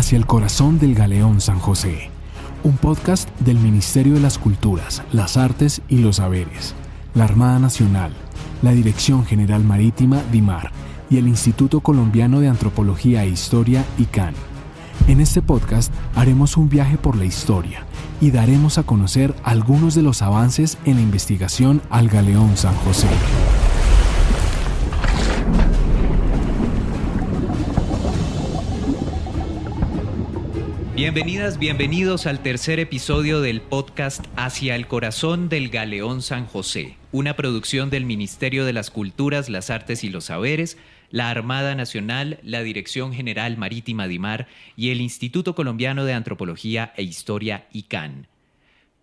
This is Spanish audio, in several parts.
Hacia el corazón del galeón San José, un podcast del Ministerio de las Culturas, las Artes y los Saberes, la Armada Nacional, la Dirección General Marítima DIMAR y el Instituto Colombiano de Antropología e Historia ICANN. En este podcast haremos un viaje por la historia y daremos a conocer algunos de los avances en la investigación al galeón San José. Bienvenidas, bienvenidos al tercer episodio del podcast Hacia el corazón del galeón San José, una producción del Ministerio de las Culturas, las Artes y los Saberes, la Armada Nacional, la Dirección General Marítima DIMAR y el Instituto Colombiano de Antropología e Historia ICANN.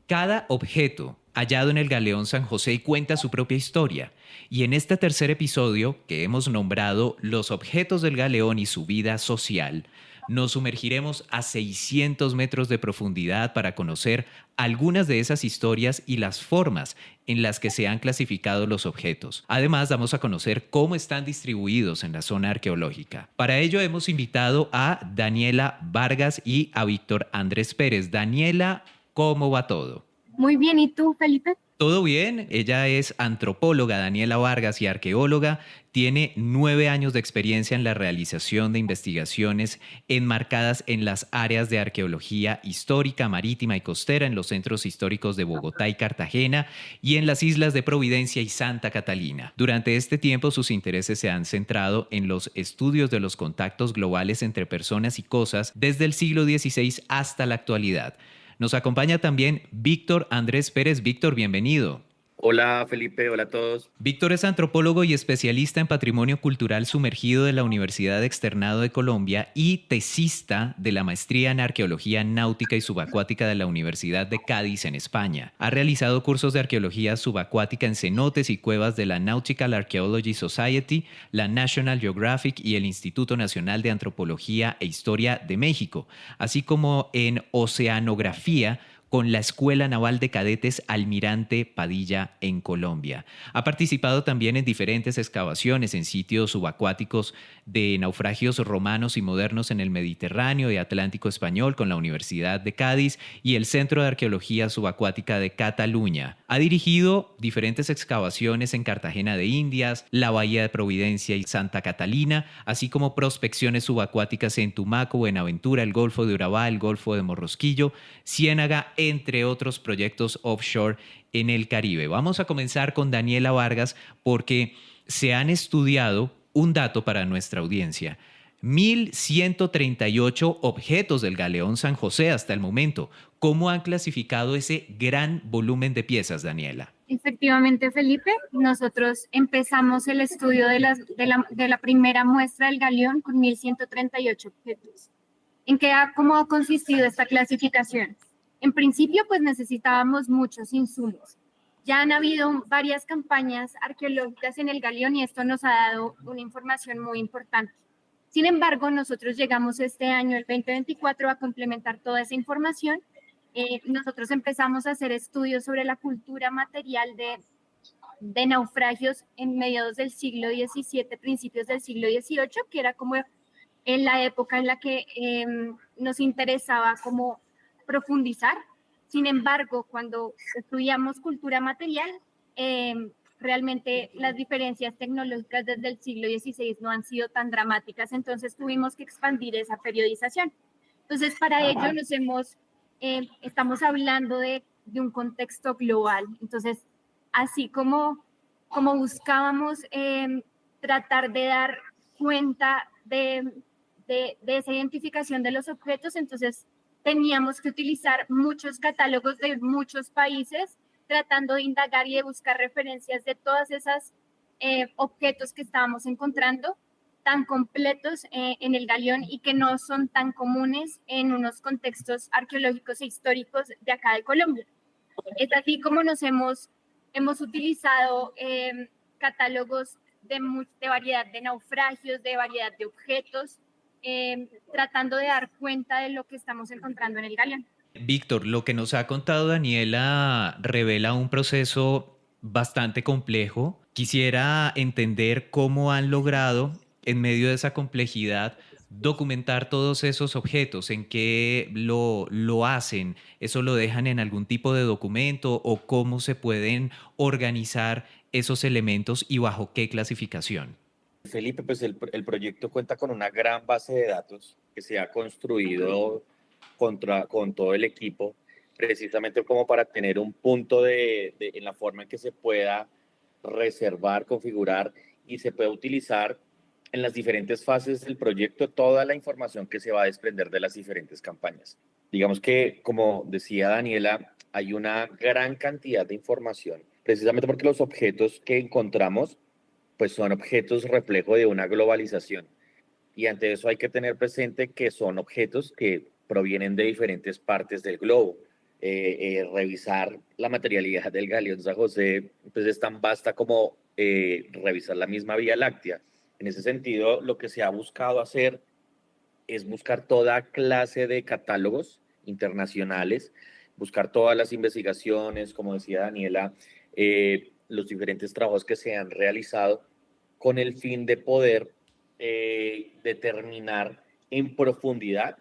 Cada objeto hallado en el galeón San José cuenta su propia historia, y en este tercer episodio, que hemos nombrado Los objetos del galeón y su vida social, nos sumergiremos a 600 metros de profundidad para conocer algunas de esas historias y las formas en las que se han clasificado los objetos. Además, vamos a conocer cómo están distribuidos en la zona arqueológica. Para ello hemos invitado a Daniela Vargas y a Víctor Andrés Pérez. Daniela, ¿cómo va todo? Muy bien, ¿y tú, Felipe? Todo bien, ella es antropóloga, Daniela Vargas, y arqueóloga. Tiene 9 años de experiencia en la realización de investigaciones enmarcadas en las áreas de arqueología histórica, marítima y costera en los centros históricos de Bogotá y Cartagena y en las islas de Providencia y Santa Catalina. Durante este tiempo sus intereses se han centrado en los estudios de los contactos globales entre personas y cosas desde el siglo XVI hasta la actualidad. Nos acompaña también Víctor Andrés Pérez. Víctor, bienvenido. Hola Felipe, hola a todos. Víctor es antropólogo y especialista en patrimonio cultural sumergido de la Universidad Externado de Colombia y tesista de la maestría en arqueología náutica y subacuática de la Universidad de Cádiz en España. Ha realizado cursos de arqueología subacuática en cenotes y cuevas de la Nautical Archaeology Society, la National Geographic y el Instituto Nacional de Antropología e Historia de México, así como en oceanografía con la Escuela Naval de Cadetes Almirante Padilla en Colombia. Ha participado también en diferentes excavaciones en sitios subacuáticos de naufragios romanos y modernos en el Mediterráneo y Atlántico Español con la Universidad de Cádiz y el Centro de Arqueología Subacuática de Cataluña. Ha dirigido diferentes excavaciones en Cartagena de Indias, la Bahía de Providencia y Santa Catalina, así como prospecciones subacuáticas en Tumaco, Buenaventura, el Golfo de Urabá, el Golfo de Morrosquillo, Ciénaga, entre otros proyectos offshore en el Caribe. Vamos a comenzar con Daniela Vargas porque se han estudiado un dato para nuestra audiencia. 1.138 objetos del galeón San José hasta el momento. ¿Cómo han clasificado ese gran volumen de piezas, Daniela? Efectivamente, Felipe, nosotros empezamos el estudio de la primera muestra del galeón con 1.138 objetos. ¿Cómo ha consistido esta clasificación? En principio, pues necesitábamos muchos insumos. Ya han habido varias campañas arqueológicas en el galeón y esto nos ha dado una información muy importante. Sin embargo, nosotros llegamos este año, el 2024, a complementar toda esa información. Nosotros empezamos a hacer estudios sobre la cultura material de naufragios en mediados del siglo XVII, principios del siglo XVIII, que era como en la época en la que nos interesaba como profundizar. Sin embargo, cuando estudiamos cultura material, realmente las diferencias tecnológicas desde el siglo XVI no han sido tan dramáticas, entonces tuvimos que expandir esa periodización. Entonces, para ello estamos hablando de un contexto global. Entonces, así como buscábamos tratar de dar cuenta de esa identificación de los objetos, entonces teníamos que utilizar muchos catálogos de muchos países, tratando de indagar y de buscar referencias de todas esas objetos que estábamos encontrando, tan completos en el galeón y que no son tan comunes en unos contextos arqueológicos e históricos de acá de Colombia. Es así como nos hemos utilizado catálogos de variedad de naufragios, de variedad de objetos, tratando de dar cuenta de lo que estamos encontrando en el galeón. Víctor, lo que nos ha contado Daniela revela un proceso bastante complejo. Quisiera entender cómo han logrado, en medio de esa complejidad, documentar todos esos objetos, en qué lo hacen, eso lo dejan en algún tipo de documento o cómo se pueden organizar esos elementos y bajo qué clasificación. Felipe, pues el proyecto cuenta con una gran base de datos que se ha construido con todo el equipo, precisamente como para tener un punto en la forma en que se pueda reservar, configurar y se pueda utilizar en las diferentes fases del proyecto toda la información que se va a desprender de las diferentes campañas. Digamos que, como decía Daniela, hay una gran cantidad de información, precisamente porque los objetos que encontramos pues son objetos reflejo de una globalización. Y ante eso hay que tener presente que son objetos que provienen de diferentes partes del globo. Revisar la materialidad del galeón San José pues es tan vasta como revisar la misma Vía Láctea. En ese sentido, lo que se ha buscado hacer es buscar toda clase de catálogos internacionales, buscar todas las investigaciones, como decía Daniela, los diferentes trabajos que se han realizado con el fin de poder determinar en profundidad,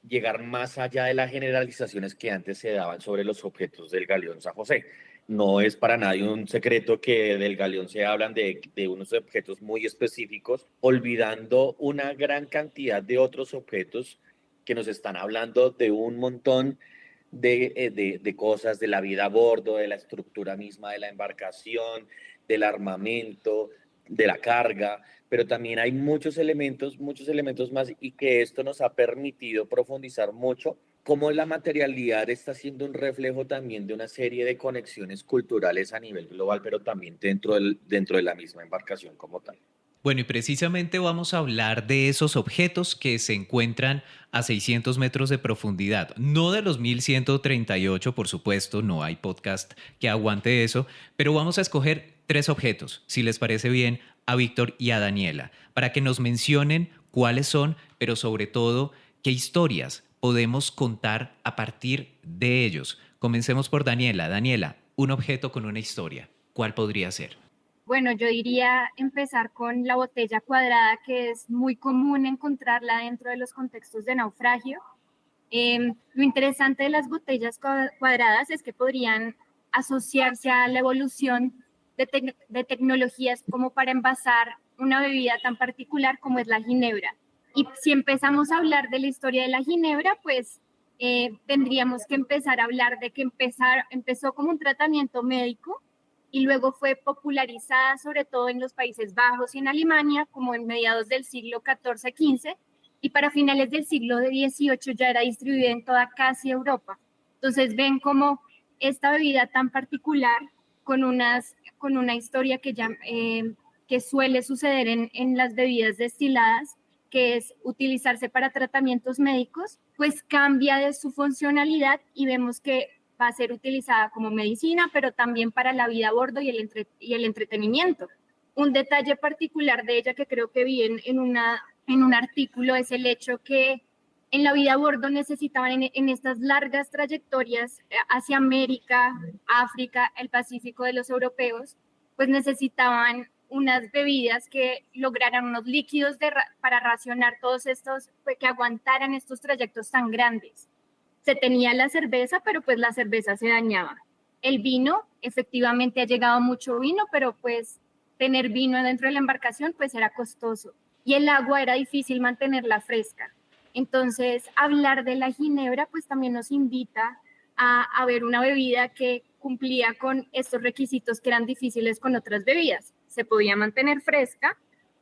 llegar más allá de las generalizaciones que antes se daban sobre los objetos del galeón San José. No es para nadie un secreto que del galeón se hablan de unos objetos muy específicos, olvidando una gran cantidad de otros objetos que nos están hablando de un montón de cosas, de la vida a bordo, de la estructura misma de la embarcación, del armamento, de la carga, pero también hay muchos elementos más y que esto nos ha permitido profundizar mucho cómo la materialidad está siendo un reflejo también de una serie de conexiones culturales a nivel global, pero también dentro de la misma embarcación como tal. Bueno, y precisamente vamos a hablar de esos objetos que se encuentran a 600 metros de profundidad, no de los 1138, por supuesto, no hay podcast que aguante eso, pero vamos a escoger 3 objetos, si les parece bien, a Víctor y a Daniela, para que nos mencionen cuáles son, pero sobre todo, qué historias podemos contar a partir de ellos. Comencemos por Daniela. Daniela, un objeto con una historia, ¿cuál podría ser? Bueno, yo diría empezar con la botella cuadrada, que es muy común encontrarla dentro de los contextos de naufragio. Lo interesante de las botellas cuadradas es que podrían asociarse a la evolución de tecnologías como para envasar una bebida tan particular como es la ginebra. Y si empezamos a hablar de la historia de la ginebra, pues tendríamos que empezar a hablar de que empezó como un tratamiento médico y luego fue popularizada sobre todo en los Países Bajos y en Alemania como en mediados del siglo XIV-XV y para finales del siglo XVIII ya era distribuida en toda casi Europa. Entonces ven cómo esta bebida tan particular con una historia que suele suceder en las bebidas destiladas, que es utilizarse para tratamientos médicos, pues cambia de su funcionalidad y vemos que va a ser utilizada como medicina, pero también para la vida a bordo y el entretenimiento. Un detalle particular de ella que creo que vi en un artículo es el hecho que en la vida a bordo necesitaban en estas largas trayectorias hacia América, África, el Pacífico de los europeos, pues necesitaban unas bebidas que lograran unos líquidos para racionar todos estos, que aguantaran estos trayectos tan grandes. Se tenía la cerveza, pero pues la cerveza se dañaba. El vino, efectivamente ha llegado mucho vino, pero pues tener vino dentro de la embarcación pues era costoso. Y el agua era difícil mantenerla fresca. Entonces, hablar de la ginebra pues también nos invita a ver una bebida que cumplía con estos requisitos que eran difíciles con otras bebidas. Se podía mantener fresca,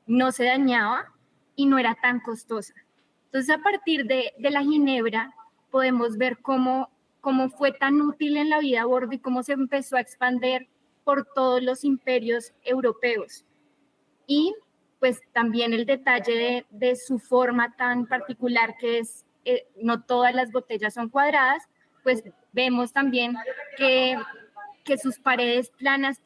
no se dañaba y no era tan costosa. Entonces, a partir de la ginebra, podemos ver cómo fue tan útil en la vida a bordo y cómo se empezó a expandir por todos los imperios europeos. Y pues también el detalle de su forma tan particular, que es, no todas las botellas son cuadradas, pues vemos también que sus paredes planas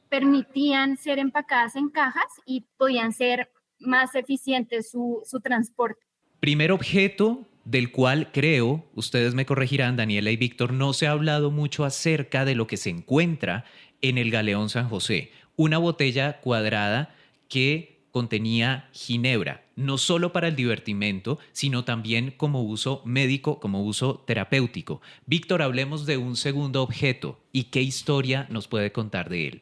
permitían ser empacadas en cajas y podían ser más eficientes su transporte. Primer objeto del cual creo, ustedes me corregirán, Daniela y Víctor, no se ha hablado mucho acerca de lo que se encuentra en el galeón San José. Una botella cuadrada que contenía ginebra, no solo para el divertimento, sino también como uso médico, como uso terapéutico. Víctor, hablemos de un segundo objeto y qué historia nos puede contar de él.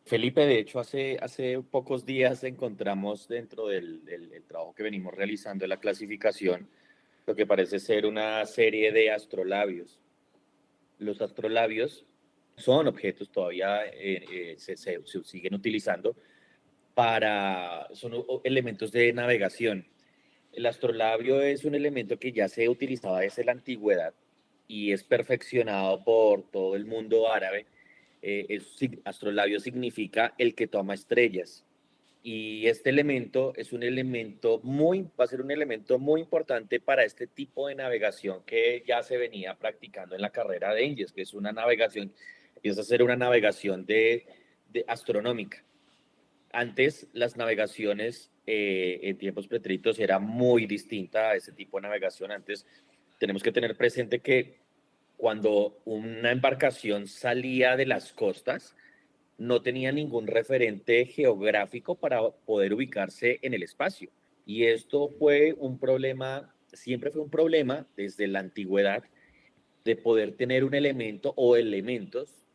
Felipe, de hecho, hace pocos días encontramos dentro del trabajo que venimos realizando de la clasificación lo que parece ser una serie de astrolabios. Los astrolabios son objetos todavía se siguen utilizando son elementos de navegación. El astrolabio es un elemento que ya se utilizaba desde la antigüedad y es perfeccionado por todo el mundo árabe. Astrolabio significa el que toma estrellas. Y este elemento va a ser un elemento muy importante para este tipo de navegación que ya se venía practicando en la carrera de Indias, que es una navegación, empieza a ser una navegación de astronómica. Antes las navegaciones en tiempos pretéritos era muy distinta a ese tipo de navegación. Antes tenemos que tener presente que cuando una embarcación salía de las costas, no tenía ningún referente geográfico para poder ubicarse en el espacio. Y esto fue un problema, siempre fue un problema desde la antigüedad, de poder tener un elemento o elementos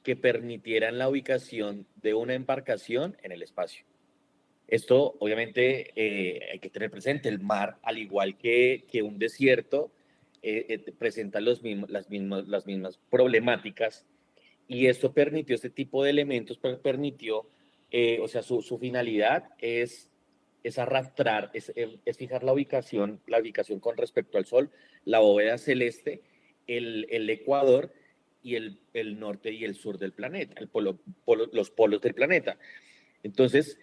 que permitieran la ubicación de una embarcación en el espacio. Esto, obviamente, hay que tener presente, el mar, al igual que un desierto, presenta las mismas problemáticas, y esto permitió, este tipo de elementos permitió, o sea, su finalidad es arrastrar, es fijar la ubicación con respecto al Sol, la bóveda celeste, el ecuador y el norte y el sur del planeta, los polos del planeta. Entonces,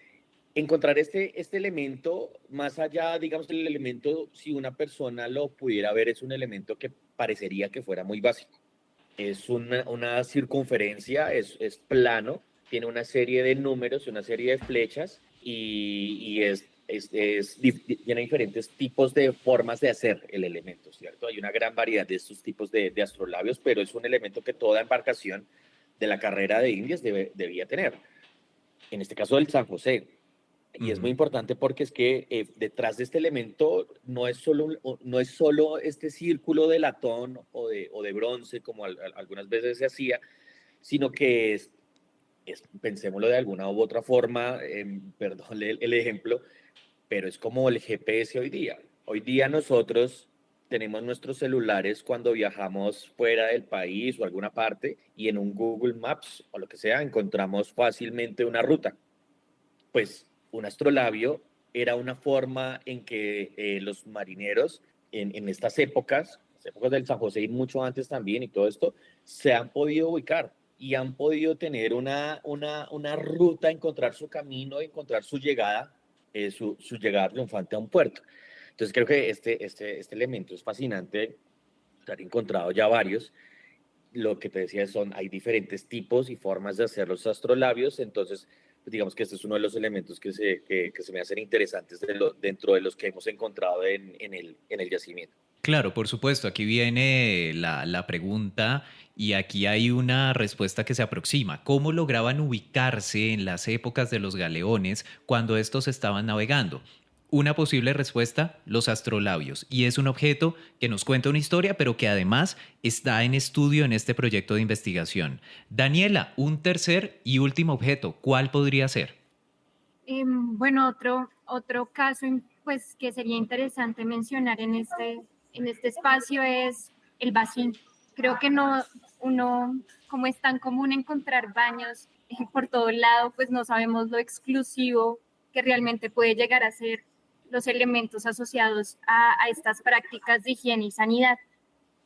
encontrar este elemento, más allá, digamos, el elemento, si una persona lo pudiera ver, es un elemento que parecería que fuera muy básico. Es una circunferencia, es plano, tiene una serie de números, una serie de flechas y tiene diferentes tipos de formas de hacer el elemento, ¿cierto? Hay una gran variedad de estos tipos de astrolabios, pero es un elemento que toda embarcación de la carrera de Indias debía tener. En este caso el San José. Y es muy importante porque es que detrás de este elemento no es solo este círculo de latón o de bronce, como algunas veces se hacía, sino que pensémoslo de alguna u otra forma, perdón el ejemplo, pero es como el GPS hoy día. Hoy día nosotros tenemos nuestros celulares cuando viajamos fuera del país o alguna parte, y en un Google Maps o lo que sea encontramos fácilmente una ruta. Pues un astrolabio era una forma en que los marineros en estas épocas, las épocas del San José y mucho antes también y todo esto, se han podido ubicar y han podido tener una ruta, encontrar su camino, encontrar su llegada triunfante a un puerto. Entonces creo que este elemento es fascinante, se han encontrado ya varios. Lo que te decía hay diferentes tipos y formas de hacer los astrolabios, entonces digamos que este es uno de los elementos que se me hacen interesantes dentro de los que hemos encontrado en el yacimiento. Claro, por supuesto, aquí viene la pregunta y aquí hay una respuesta que se aproxima. ¿Cómo lograban ubicarse en las épocas de los galeones cuando estos estaban navegando? Una posible respuesta, los astrolabios, y es un objeto que nos cuenta una historia, pero que además está en estudio en este proyecto de investigación. Daniela, un tercer y último objeto, ¿cuál podría ser? Bueno, otro caso pues, que sería interesante mencionar en este espacio es el bacín. Creo que como es tan común encontrar baños por todo lado, pues no sabemos lo exclusivo que realmente puede llegar a ser los elementos asociados a estas prácticas de higiene y sanidad.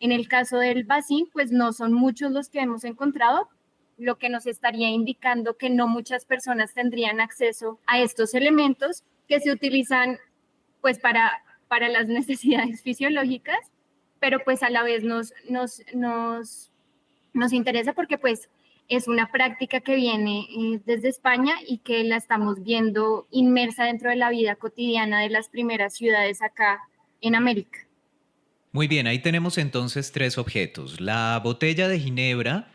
En el caso del bacín, pues no son muchos los que hemos encontrado, lo que nos estaría indicando que no muchas personas tendrían acceso a estos elementos que se utilizan pues para las necesidades fisiológicas, pero pues a la vez nos interesa porque pues es una práctica que viene desde España y que la estamos viendo inmersa dentro de la vida cotidiana de las primeras ciudades acá en América. Muy bien, ahí tenemos entonces tres objetos. La botella de ginebra,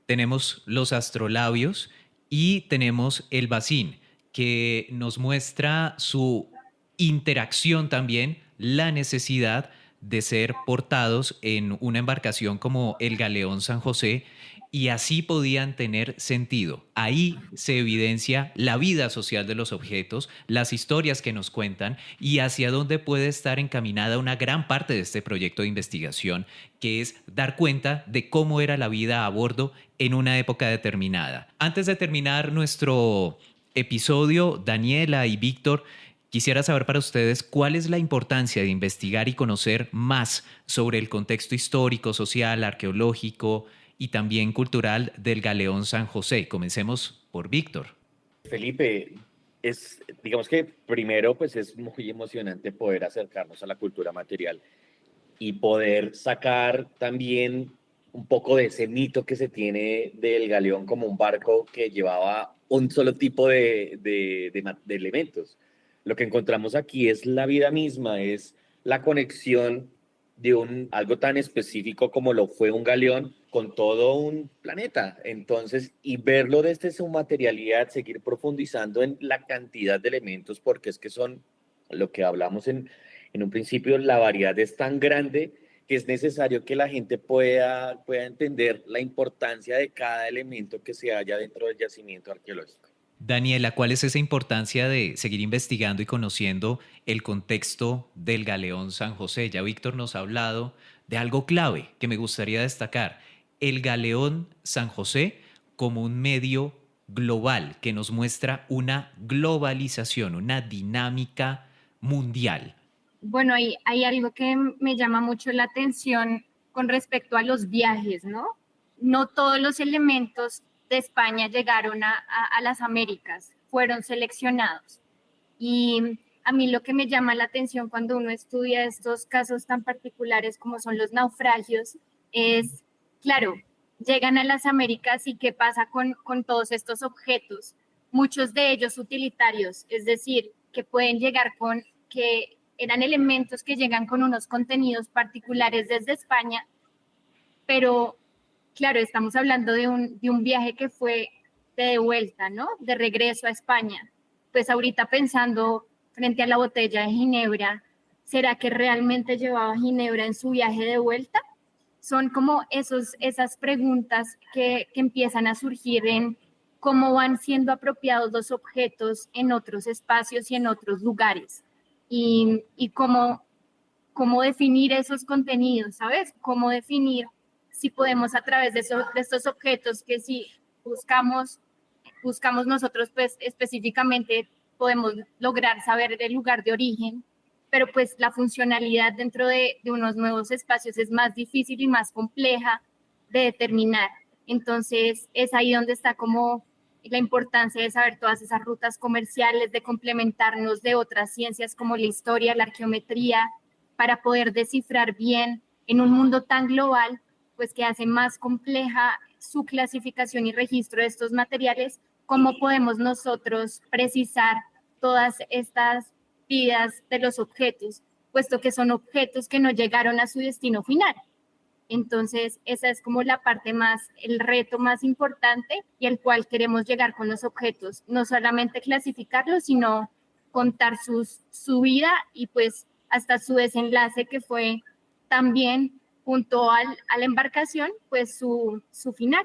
tenemos los astrolabios y tenemos el bacín, que nos muestra su interacción también, la necesidad de ser portados en una embarcación como el Galeón San José, y así podían tener sentido. Ahí se evidencia la vida social de los objetos, las historias que nos cuentan y hacia dónde puede estar encaminada una gran parte de este proyecto de investigación, que es dar cuenta de cómo era la vida a bordo en una época determinada. Antes de terminar nuestro episodio, Daniela y Víctor, quisiera saber para ustedes cuál es la importancia de investigar y conocer más sobre el contexto histórico, social, arqueológico y también cultural del Galeón San José. Comencemos por Víctor. Felipe, digamos que primero pues es muy emocionante poder acercarnos a la cultura material y poder sacar también un poco de ese mito que se tiene del galeón como un barco que llevaba un solo tipo de elementos. Lo que encontramos aquí es la vida misma, es la conexión de algo tan específico como lo fue un galeón con todo un planeta. Entonces, y verlo desde su materialidad, seguir profundizando en la cantidad de elementos, porque es que son lo que hablamos en un principio, la variedad es tan grande que es necesario que la gente pueda entender la importancia de cada elemento que se halla dentro del yacimiento arqueológico. Daniela, ¿cuál es esa importancia de seguir investigando y conociendo el contexto del Galeón San José? Ya Víctor nos ha hablado de algo clave que me gustaría destacar: el Galeón San José como un medio global que nos muestra una globalización, una dinámica mundial. Bueno, hay algo que me llama mucho la atención con respecto a los viajes, ¿no? No todos los elementos de España llegaron a las Américas, fueron seleccionados. Y a mí lo que me llama la atención cuando uno estudia estos casos tan particulares como son los naufragios es, claro, llegan a las Américas y qué pasa con todos estos objetos, muchos de ellos utilitarios, es decir, que pueden llegar que eran elementos que llegan con unos contenidos particulares desde España, pero claro, estamos hablando de un viaje que fue de vuelta, ¿no? De regreso a España. Pues ahorita pensando frente a la botella de Ginebra, ¿será que realmente llevaba Ginebra en su viaje de vuelta? Son como esas preguntas que empiezan a surgir en cómo van siendo apropiados los objetos en otros espacios y en otros lugares. Y cómo definir esos contenidos, ¿sabes? Cómo definir si podemos a través de estos objetos que si buscamos nosotros, pues específicamente podemos lograr saber el lugar de origen, pero pues la funcionalidad dentro de unos nuevos espacios es más difícil y más compleja de determinar. Entonces es ahí donde está como la importancia de saber todas esas rutas comerciales, de complementarnos de otras ciencias como la historia, la arqueometría, para poder descifrar bien en un mundo tan global, pues que hace más compleja su clasificación y registro de estos materiales, cómo podemos nosotros precisar todas estas vidas de los objetos, puesto que son objetos que no llegaron a su destino final. Entonces, esa es como la parte más, el reto más importante y al cual queremos llegar con los objetos, no solamente clasificarlos, sino contar su vida y pues hasta su desenlace, que fue también junto a la embarcación, pues su final.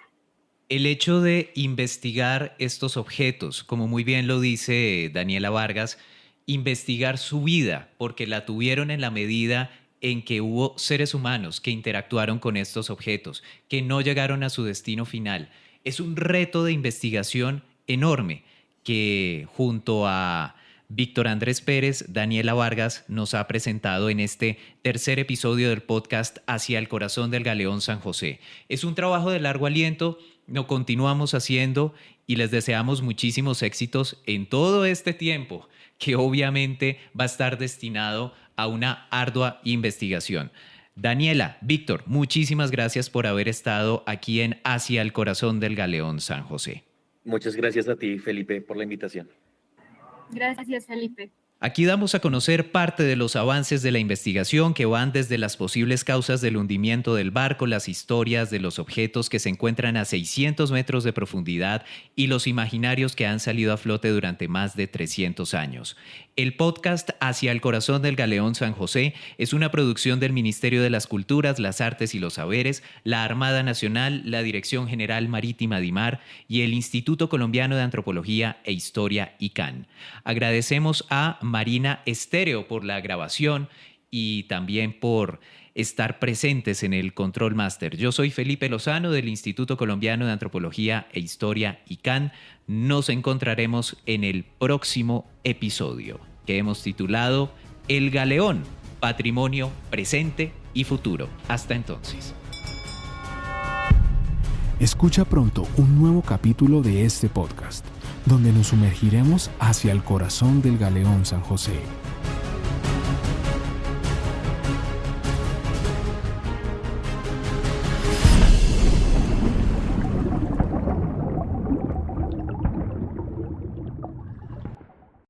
El hecho de investigar estos objetos, como muy bien lo dice Daniela Vargas, investigar su vida, porque la tuvieron en la medida en que hubo seres humanos que interactuaron con estos objetos, que no llegaron a su destino final. Es un reto de investigación enorme que junto a Víctor Andrés Pérez, Daniela Vargas nos ha presentado en este tercer episodio del podcast Hacia el Corazón del Galeón San José. Es un trabajo de largo aliento, lo continuamos haciendo y les deseamos muchísimos éxitos en todo este tiempo, que obviamente va a estar destinado a una ardua investigación. Daniela, Víctor, muchísimas gracias por haber estado aquí en Hacia el Corazón del Galeón San José. Muchas gracias a ti, Felipe, por la invitación. Gracias, Felipe. Aquí damos a conocer parte de los avances de la investigación que van desde las posibles causas del hundimiento del barco, las historias de los objetos que se encuentran a 600 metros de profundidad y los imaginarios que han salido a flote durante más de 300 años. El podcast Hacia el Corazón del Galeón San José es una producción del Ministerio de las Culturas, las Artes y los Saberes, la Armada Nacional, la Dirección General Marítima DIMAR y el Instituto Colombiano de Antropología e Historia ICANN. Agradecemos a Marina Estéreo por la grabación y también por estar presentes en el Control Master. Yo soy Felipe Lozano del Instituto Colombiano de Antropología e Historia ICANN. Nos encontraremos en el próximo episodio que hemos titulado El Galeón, Patrimonio Presente y Futuro. Hasta entonces. Escucha pronto un nuevo capítulo de este podcast, donde nos sumergiremos hacia el corazón del Galeón San José.